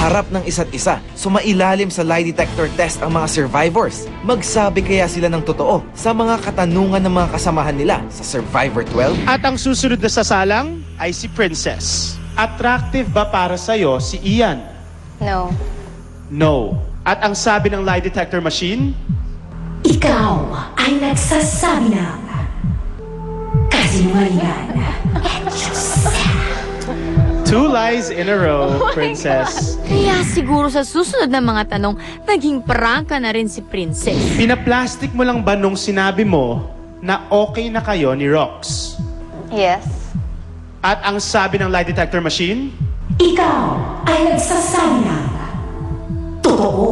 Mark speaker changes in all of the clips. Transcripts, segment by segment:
Speaker 1: kaharap ng isa't isa. Sumailalim sa lie detector test ang mga survivors. Magsabi kaya sila ng totoo sa mga katanungan ng mga kasamahan nila sa Survivor 12?
Speaker 2: At ang susunod na sasalang ay si Princess. Attractive ba para sa'yo si Ian?
Speaker 3: No.
Speaker 2: No. At ang sabi ng lie detector machine?
Speaker 4: Ikaw ay nagsasabi ng kasinungalingan.
Speaker 2: Two lies in a row, Princess.
Speaker 5: Kaya siguro sa susunod na mga tanong, naging prangka na rin si Princess.
Speaker 2: Pinaplastic mo lang ba nung sinabi mo na okay na kayo ni Rox?
Speaker 3: Yes.
Speaker 2: At ang sabi ng lie detector machine?
Speaker 4: Ikaw ay nagsasabi ng totoo.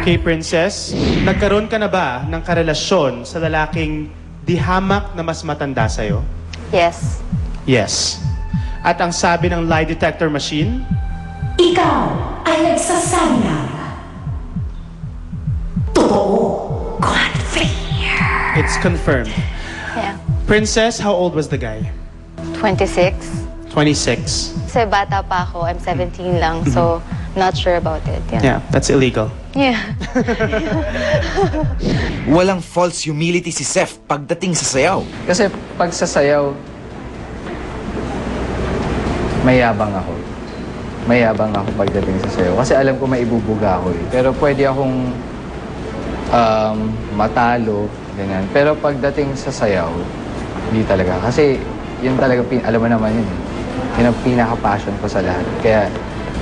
Speaker 2: Okay, Princess. Nagkaroon ka na ba ng karelasyon sa lalaking di hamak na mas matanda sa'yo?
Speaker 3: Yes.
Speaker 2: Yes. At ang sabi ng lie detector machine?
Speaker 4: Ikaw ay nagsasabi ng totoo.
Speaker 2: It's confirmed.
Speaker 3: Yeah.
Speaker 2: Princess, how old was the guy?
Speaker 3: 26.
Speaker 2: 26.
Speaker 3: Kasi bata pa ako. I'm 17 lang. So, not sure about it.
Speaker 2: Yeah, that's illegal.
Speaker 3: Yeah.
Speaker 1: Walang false humility si Seth pagdating sa sayaw.
Speaker 6: Kasi pag sa sayaw, mayabang ako. Mayabang ako pagdating sa sayaw. Kasi alam ko may ibubuga ako eh. Pero pwede akong matalo, ganyan. Pero pagdating sa sayaw, hindi talaga. Kasi yun talaga, alam mo naman yun eh. Yun ang pinaka-passion ko sa lahat. Kaya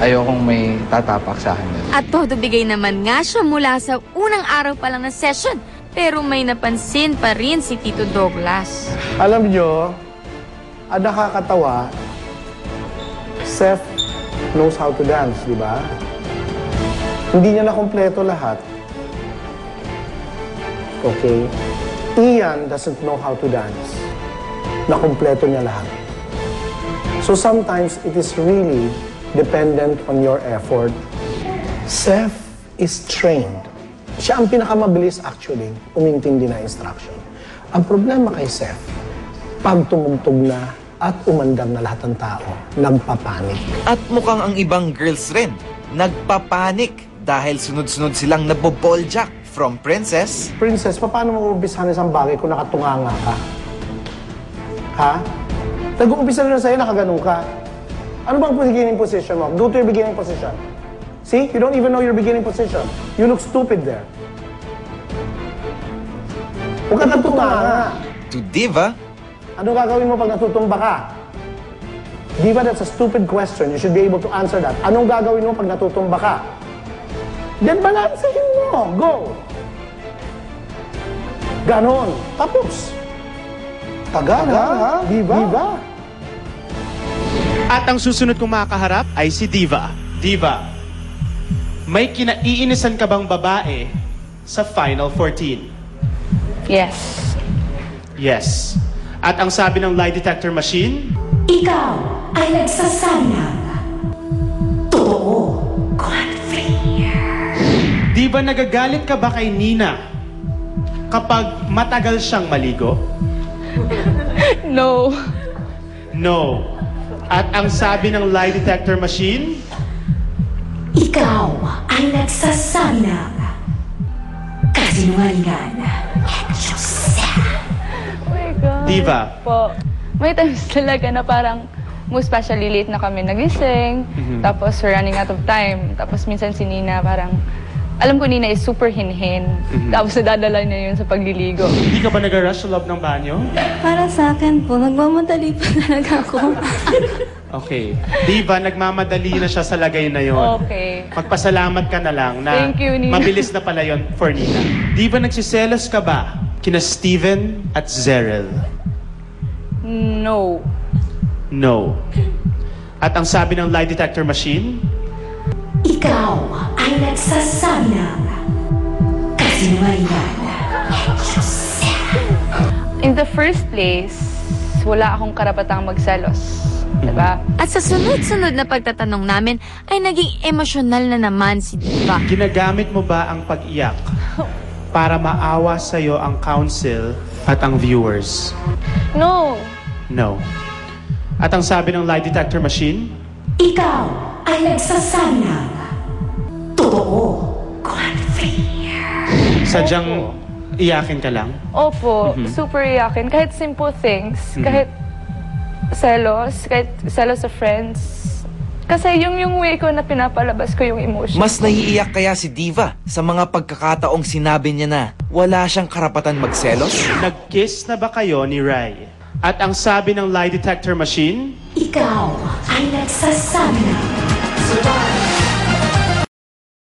Speaker 6: ayokong may tatapak sa akin.
Speaker 5: At todo bigay naman nga siya mula sa unang araw pa lang ng session. Pero may napansin pa rin si Tito Douglas.
Speaker 7: Alam nyo, ang nakakatawa, Seth knows how to dance, di ba? Hindi niya na kompleto lahat. Okay? Ian doesn't know how to dance. Na kompleto niya lahat. So sometimes it is really dependent on your effort. Seth is trained. Siya ang pinakamabilis actually, umintindi na instruction. Ang problema kay Seth, pag tumugtog na at umandar na lahat ng tao, nagpapanik.
Speaker 1: At mukhang ang ibang girls rin, nagpapanik dahil sunod-sunod silang naboboljack from Princess.
Speaker 7: Princess, paano mo umpisahan isang bagay kung nakatunganga ka? Ha? Nag-uumpisa na sa'yo, nakaganon ka. Ano bang beginning position mo? Go to your beginning position. See? You don't even know your beginning position. You look stupid there. Huwag ka natutunganga.
Speaker 1: To Diva,
Speaker 7: Ano gagawin mo pag natutumba ka? Diva, that's a stupid question. You should be able to answer that. Anong gagawin mo pag natutumba ka? Then balansehin mo. Go! Ganon. Tapos. Tagal, ha? Diva?
Speaker 2: At ang susunod kong makakaharap ay si Diva. Diva, may kinaiinisan ka bang babae sa Final 14?
Speaker 3: Yes.
Speaker 2: Yes. At ang sabi ng lie detector machine?
Speaker 4: Ikaw ay nagsasabi ng totoo.
Speaker 2: Di ba nagagalit ka ba kay Nina kapag matagal siyang maligo?
Speaker 3: No.
Speaker 2: No. At ang sabi ng lie detector machine?
Speaker 4: Ikaw ay nagsasabi ng kasinungalingan.
Speaker 3: Oh my God.
Speaker 2: Diva.
Speaker 3: Po. May times talaga na parang most especially late na kami nagising. Tapos we're running out of time. Tapos minsan si Nina parang, alam ko Nina is super hinhin. Tapos nadadala niya yun sa pagliligo.
Speaker 2: Hindi ka ba nag-rush sa loob ng banyo?
Speaker 8: Para sa akin po, nagmamadali po talaga ako.
Speaker 2: Okay. Diva, nagmamadali na siya sa lagay na yon.
Speaker 3: Okay.
Speaker 2: Magpasalamat ka na lang na
Speaker 3: Thank you, Nina.
Speaker 2: mabilis na pala yon for Nina. Diva, nagsiselos ka ba kina Steven at Zerel?
Speaker 3: No.
Speaker 2: No. At ang sabi ng lie detector machine?
Speaker 4: Ikaw ay nagsasabi ng kasinungalingan.
Speaker 3: In the first place, wala akong karapatang magselos. Diba?
Speaker 5: At sa sunod-sunod na pagtatanong namin ay naging emosyonal na naman si Diva.
Speaker 2: Ginagamit mo ba ang pag-iyak para maawa sa'yo ang council at ang viewers?
Speaker 3: No.
Speaker 2: No. At ang sabi ng lie detector machine?
Speaker 4: Ikaw ay nagsasabi ng totoo. Godfrey.
Speaker 2: Sadyang iyakin ka lang?
Speaker 3: Opo, super iyakin. Kahit simple things, kahit selos sa friends. Kasi yung way ko na pinapalabas ko yung emotion.
Speaker 1: Mas naiiyak kaya si Diva sa mga pagkakataong sinabi niya na wala siyang karapatan magselos?
Speaker 2: Nag-kiss na ba kayo ni Rai? At ang sabi ng lie detector machine?
Speaker 4: Ikaw ay nagsasabi ng